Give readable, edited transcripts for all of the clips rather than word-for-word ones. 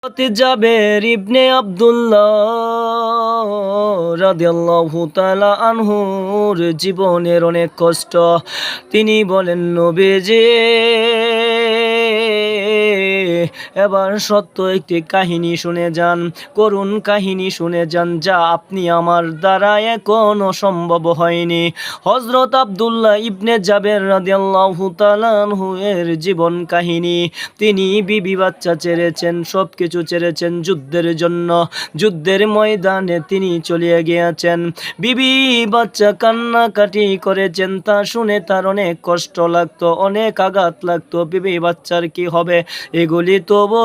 জাবের ইবনে আব্দুল্লাহ রাদিয়াল্লাহু তাআলা আনহুর জীবনের অনেক কষ্ট। তিনি বলেন, নবীজি এবার সত্য একটি কাহিনী শুনে যান, করুণ কাহিনী শুনে যান, যা আপনি আমার দ্বারা এখনো সম্ভব হয়নি। হযরত আব্দুল্লাহ ইবনে জাবের রাদিয়াল্লাহু তাআলা আনহু এর জীবন কাহিনী। তিনি বিবি বাচ্চা ছেড়েছেন, সবকিছু ছেড়েছেন যুদ্ধের জন্য। যুদ্ধের ময়দানে তিনি চলে গিয়েছেন। বিবি বাচ্চা কান্নাকাটি করেছেন, তা শুনে তার অনেক কষ্ট লাগতো, অনেক আঘাত লাগতো। বিবি বাচ্চার কি হবে এগুলি তবু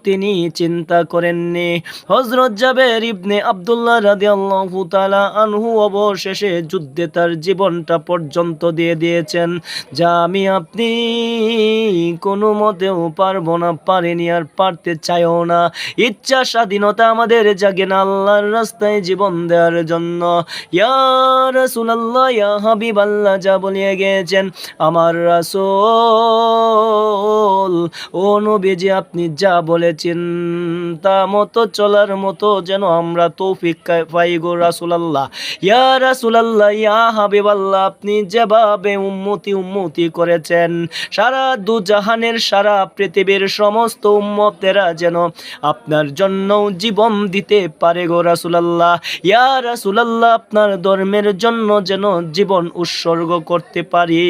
তিনি চিন্তা করেননি। হযরত জাবের ইবনে আব্দুল্লাহ রাদিয়াল্লাহু তাআলা আনহু অবশেষে যুদ্ধে তার জীবনটা পর্যন্ত দিয়ে দিয়েছেন, যা আমি আপনি কোনো মতেও পারবো না, পারিনি, আর পারতে চাইও না। ইচ্ছা স্বাধীনতা আমাদের জাগে না আল্লাহর রাস্তায় জীবন দেওয়ার জন্য। ইয়া রাসূলুল্লাহ, ইয়া হাবিবাল্লাহ, যা বলিয়ে গিয়েছেন আমার রাসূল, ও নবীজি আপনি যা বলেছেন তা মতো চলার মতো যেন আমরা তৌফিক পাই গো রাসূলুল্লাহ। ইয়া রাসূলুল্লাহ, ইয়া হাবিবাল্লাহ, আপনি যেভাবে উম্মতি করেছেন, সারা দুজাহানের, সারা পৃথিবীর সমস্ত উম্মতেরা যেন আপনার জন্য জীবন দিতে পারে গো রাসূলুল্লাহ। ইয়া রাসূলুল্লাহ, আপনার ধর্মের জন্য যেন জীবন উৎসর্গ করতে পারি।